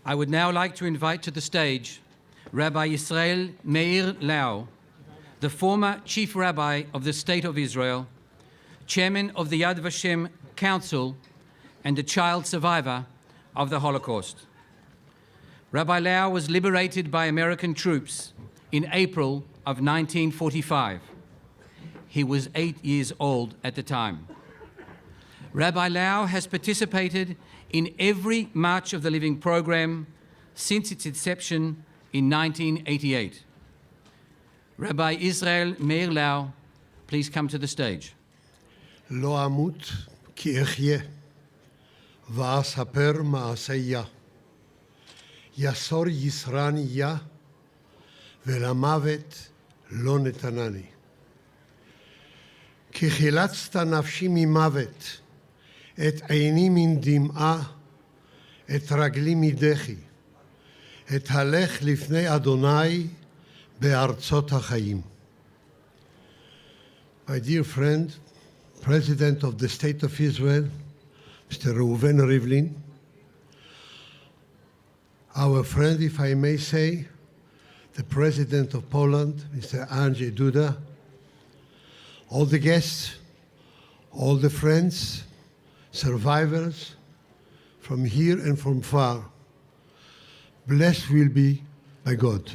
I would now like to invite to the stage Rabbi Yisrael Meir, the former Chief Rabbi of the State of Israel, Chairman of the Yad Vashem Council, and a child survivor of the Holocaust. Rabbi Lau was liberated by American troops in April of 1945. He was 8 years old at the time. Rabbi Lau has participated in every March of the Living program since its inception in 1988. Rabbi Israel Meir Lau, please come to the stage. לא אמות כי אחיה, ואספר מעשיה. יסור ישרניה, ולמוות לא נתנני. כי חילצת נפשי ממוות, את עיני מן דמעה, את רגלי מדחי, את הלך לפני אדוני בארצות החיים. My dear friend, President of the State of Israel, Mr. Reuven Rivlin, our friend, if I may say, the President of Poland, Mr. Andrzej Duda, all the guests, all the friends, survivors from here and from far, blessed will be by God.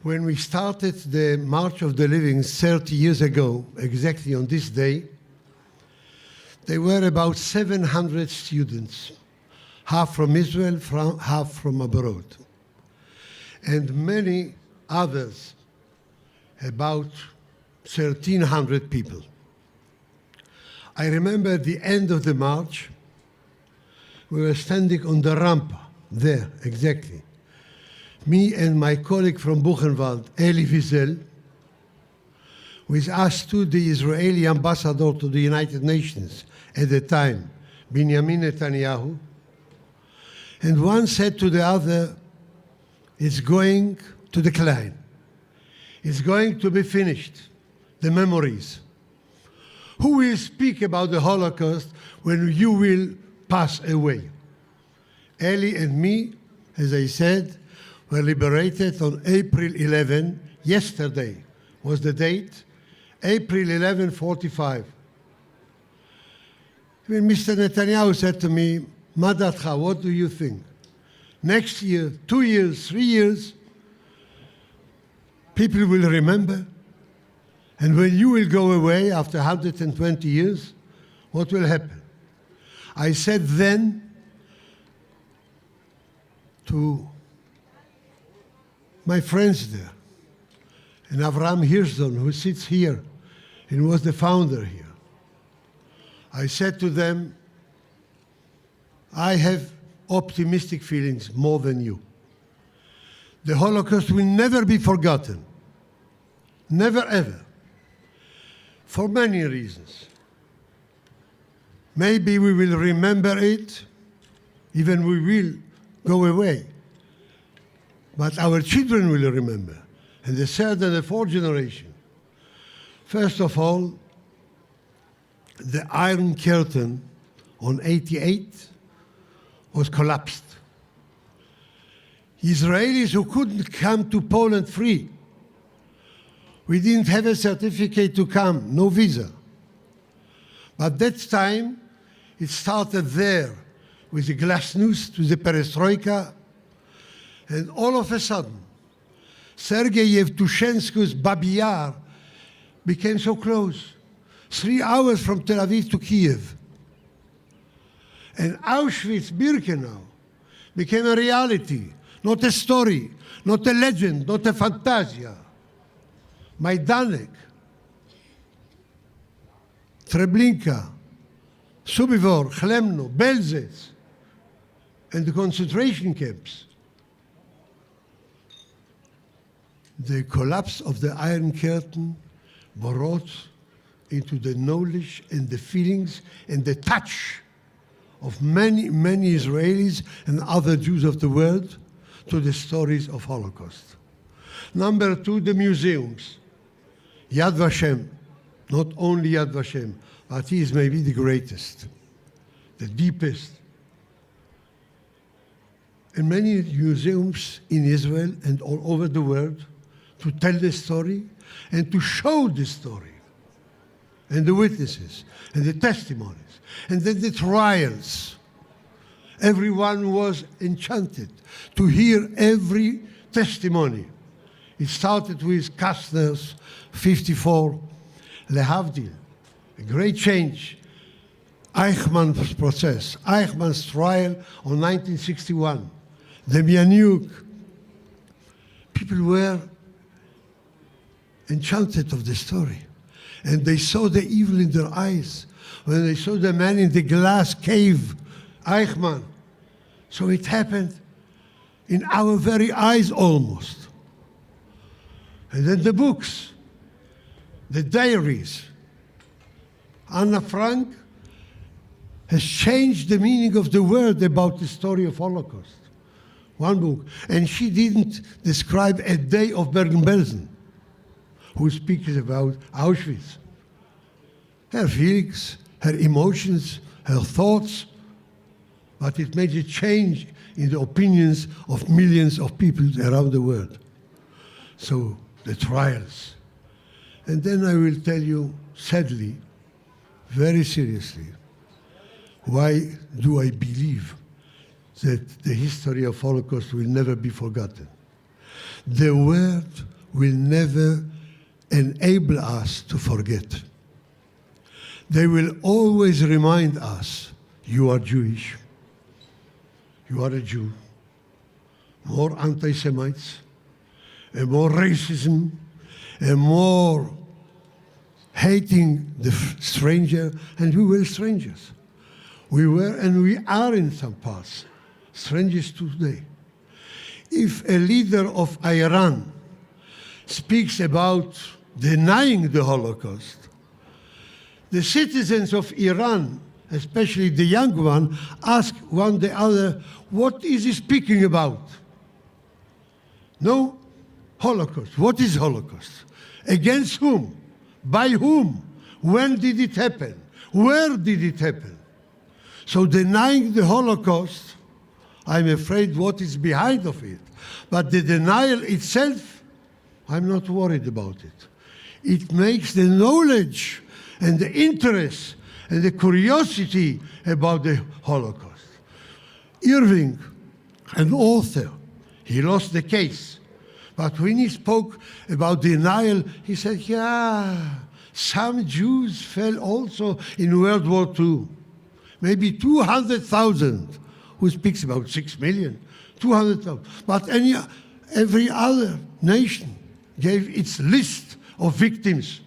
When we started the March of the Living 30 years ago, exactly on this day, there were about 700 students, half from Israel, half from abroad, and many others, about 1,300 people. I remember at the end of the march, we were standing on the ramp there, exactly. Me and my colleague from Buchenwald, Eli Wiesel, with us to the Israeli ambassador to the United Nations at the time, Benjamin Netanyahu, and one said to the other, it's going to decline. It's going to be finished, the memories. Who will speak about the Holocaust when you will pass away? Eli and me, as I said, were liberated on April 11, yesterday was the date, April 11, 45. When Mr. Netanyahu said to me, Madatcha, what do you think? Next year, 2 years, 3 years, people will remember. And when you will go away after 120 years, what will happen? I said then to my friends there, and Avram Hirschon, who sits here and was the founder here, I said to them, I have optimistic feelings more than you. The Holocaust will never be forgotten. Never ever. For many reasons. Maybe we will remember it, even we will go away. But our children will remember, and the third and the fourth generation. First of all, the Iron Curtain on 88 was collapsed. Israelis who couldn't come to Poland free. We didn't have a certificate to come, no visa. But that time, it started there with the glasnost, to the perestroika, and all of a sudden, Sergei Yevtushensky's Babi Yar became so close, 3 hours from Tel Aviv to Kiev. And Auschwitz-Birkenau became a reality, not a story, not a legend, not a fantasia. Majdanek, Treblinka, Sobibor, Chlemno, Belzec, and the concentration camps. The collapse of the Iron Curtain brought into the knowledge and the feelings and the touch of many, many Israelis and other Jews of the world to the stories of Holocaust. Number two, the museums. Yad Vashem, not only Yad Vashem, but he is maybe the greatest, the deepest, in many museums in Israel and all over the world to tell the story and to show the story and the witnesses and the testimonies and then the trials. Everyone was enchanted to hear every testimony. It started with Kastner's 54, Lehavdil, a great change. Eichmann's process, Eichmann's trial on 1961, the Mianyuk. People were enchanted of the story. And they saw the evil in their eyes when they saw the man in the glass cave, Eichmann. So it happened in our very eyes almost. And then the books, the diaries. Anna Frank has changed the meaning of the word about the story of Holocaust. One book. And she didn't describe a day of Bergen-Belsen, who speaks about Auschwitz. Her feelings, her emotions, her thoughts, but it made a change in the opinions of millions of people around the world. So, the trials. And then I will tell you, sadly, very seriously, why do I believe that the history of Holocaust will never be forgotten? The world will never enable us to forget. They will always remind us, you are Jewish, you are a Jew, more anti-Semites, and more racism, and more hating the stranger, and we were strangers. We were and we are in some parts strangers today. If a leader of Iran speaks about denying the Holocaust, the citizens of Iran, especially the young one, ask one the other, what is he speaking about? No Holocaust. What is Holocaust? Against whom? By whom? When did it happen? Where did it happen? So denying the Holocaust, I'm afraid what is behind of it. But the denial itself, I'm not worried about it. It makes the knowledge and the interest and the curiosity about the Holocaust. Irving, an author, he lost the case. But when he spoke about denial, he said, yeah, some Jews fell also in World War II. Maybe 200,000, who speaks about 6 million, 200,000. But every other nation gave its list of victims.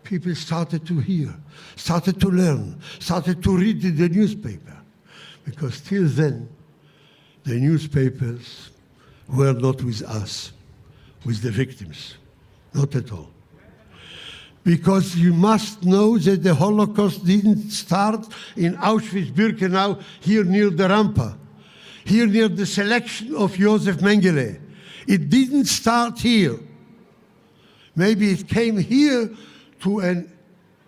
People started to hear, started to learn, started to read the newspaper. Because till then, the newspapers were not with us, with the victims, not at all. Because you must know that the Holocaust didn't start in Auschwitz-Birkenau, here near the Rampa, here near the selection of Josef Mengele. It didn't start here. Maybe it came here to a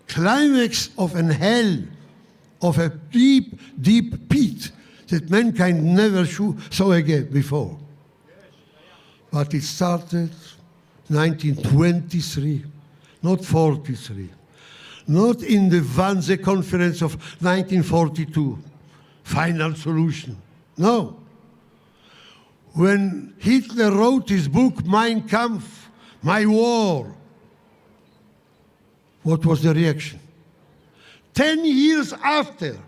climax of an hell, of a deep, deep pit that mankind never saw again before. But it started 1923. Not 43, not in the Wannsee Conference of 1942, final solution. No. When Hitler wrote his book, Mein Kampf, My War, what was the reaction? 10 years after,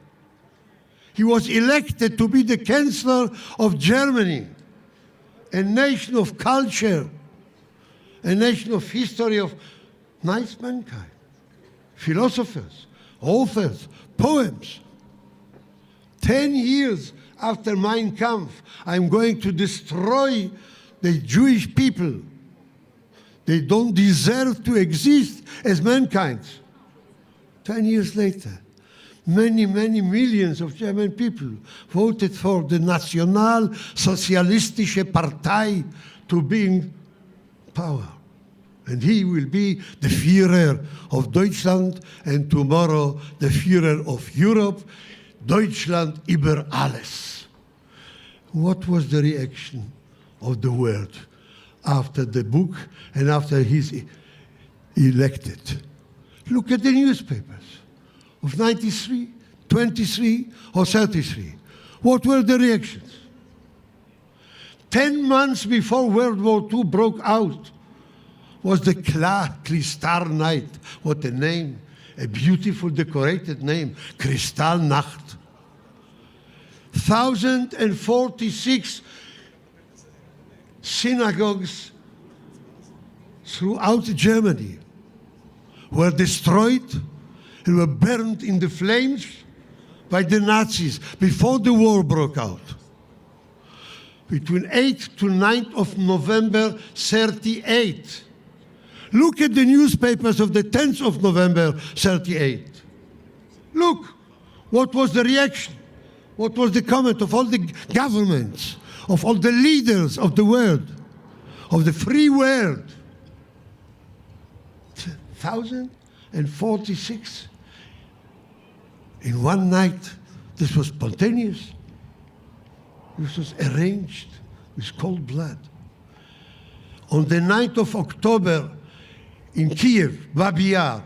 he was elected to be the Chancellor of Germany, a nation of culture, a nation of history of nice mankind, philosophers, authors, poems. 10 years after Mein Kampf, I'm going to destroy the Jewish people. They don't deserve to exist as mankind. 10 years later, many, many millions of German people voted for the Nationalsozialistische Partei to be in power. And he will be the Führer of Deutschland, and tomorrow the Führer of Europe, Deutschland über alles. What was the reaction of the world after the book and after he's elected? Look at the newspapers of 93, 23, or 33. What were the reactions? 10 months before World War II broke out was the Kristallnacht. What a name, a beautiful decorated name, Kristallnacht. 1,046 synagogues throughout Germany were destroyed and were burned in the flames by the Nazis before the war broke out. Between 8th to 9th of November 38. Look at the newspapers of the 10th of November 38. Look, what was the reaction? What was the comment of all the governments, of all the leaders of the world, of the free world? 1,046 in one night. This was spontaneous. This was arranged with cold blood. On the 9th of October in Kiev, Babiyar,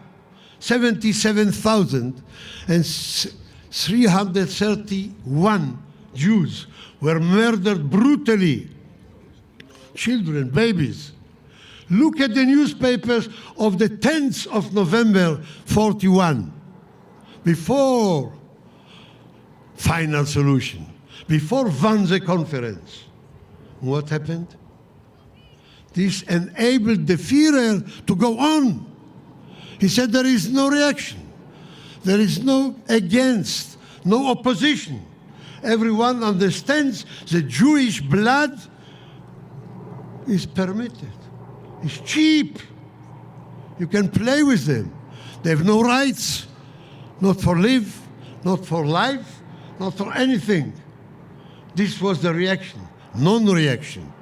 77,331 Jews were murdered brutally. Children, babies. Look at the newspapers of the 10th of November 41. Before final solution, before Wannsee conference. What happened? This enabled the Führer to go on. He said there is no reaction. There is no against, no opposition. Everyone understands the Jewish blood is permitted. It's cheap. You can play with them. They have no rights, not for live, not for life, not for anything. This was the reaction, non-reaction.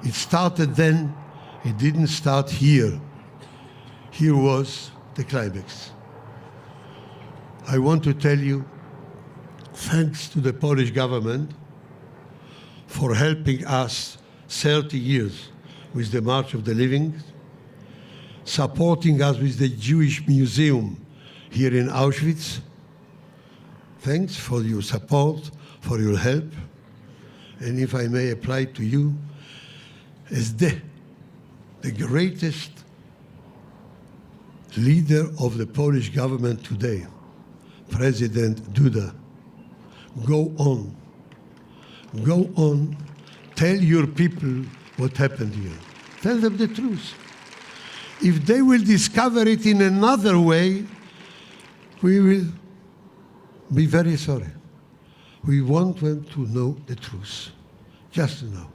It started then, it didn't start here. Here was the climax. I want to tell you, thanks to the Polish government for helping us 30 years with the March of the Living, supporting us with the Jewish Museum here in Auschwitz. Thanks for your support, for your help. And if I may apply to you, as the greatest leader of the Polish government today, President Duda, go on, tell your people what happened here. Tell them the truth. If they will discover it in another way, we will be very sorry. We want them to know the truth, just to know.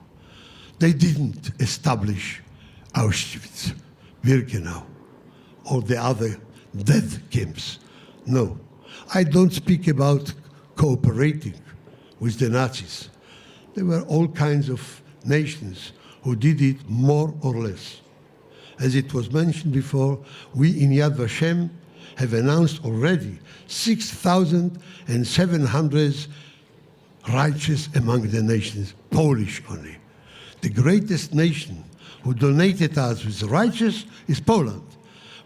They didn't establish Auschwitz, Birkenau, or the other death camps. No. I don't speak about cooperating with the Nazis. There were all kinds of nations who did it more or less. As it was mentioned before, we in Yad Vashem have announced already 6,700 righteous among the nations, Polish only. The greatest nation who donated us with righteous is Poland.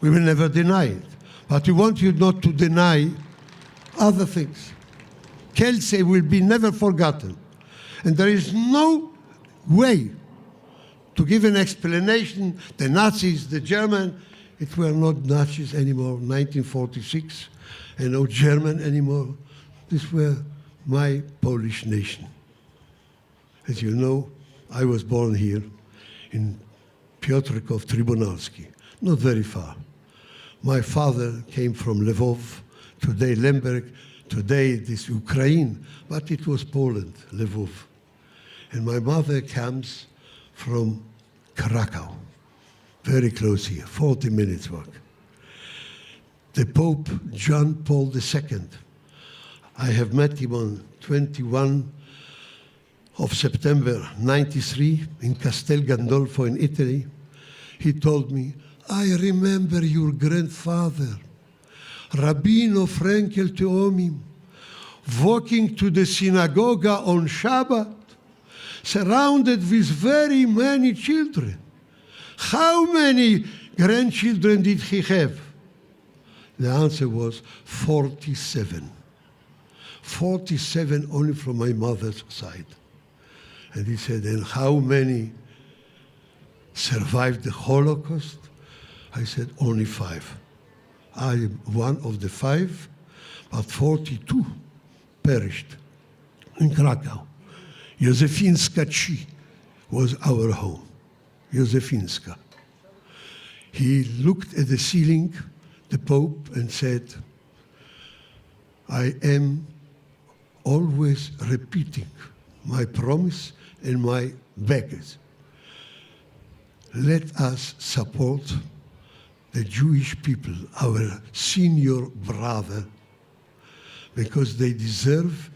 We will never deny it. But we want you not to deny other things. Kielce will be never forgotten. And there is no way to give an explanation. The Nazis, the German, it were not Nazis anymore, 1946, and no German anymore. These were my Polish nation. As you know, I was born here in Piotrków Trybunalski, not very far. My father came from Lvov, today Lemberg, today this Ukraine, but it was Poland, Lvov. And my mother comes from Krakow, very close here, 40 minutes walk. The Pope John Paul II, I have met him on 21 of September 93 in Castel Gandolfo in Italy. He told me, I remember your grandfather, Rabbino Frankel Teomim, walking to the synagogue on Shabbat, surrounded with very many children. How many grandchildren did he have? The answer was 47. 47 only from my mother's side. And he said, and how many survived the Holocaust? I said, only 5. I am one of the 5, but 42 perished in Krakow. Józefinska 3 was our home. Józefinska. He looked at the ceiling, the Pope, and said, I am always repeating my promise and my beggars. Let us support the Jewish people, our senior brother, because they deserve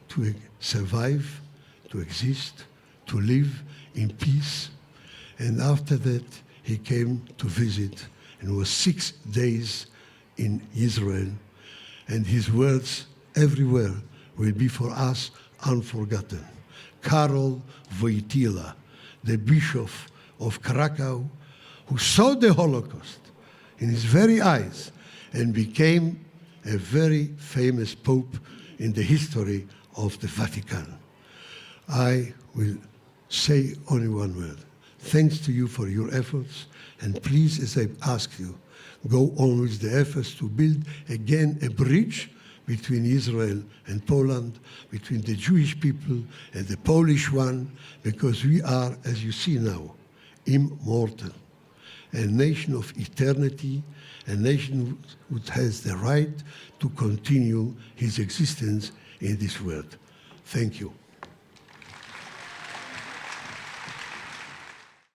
to survive, to exist, to live in peace. And after that, he came to visit and was 6 days in Israel. And his words everywhere will be for us unforgotten. Karol Wojtyla, the bishop of Krakow, who saw the Holocaust in his very eyes and became a very famous pope in the history of the Vatican. I will say only one word. Thanks to you for your efforts, and please, as I asked you, go on with the efforts to build again a bridge between Israel and Poland, between the Jewish people and the Polish one, because we are, as you see now, immortal. A nation of eternity, a nation which has the right to continue his existence in this world. Thank you.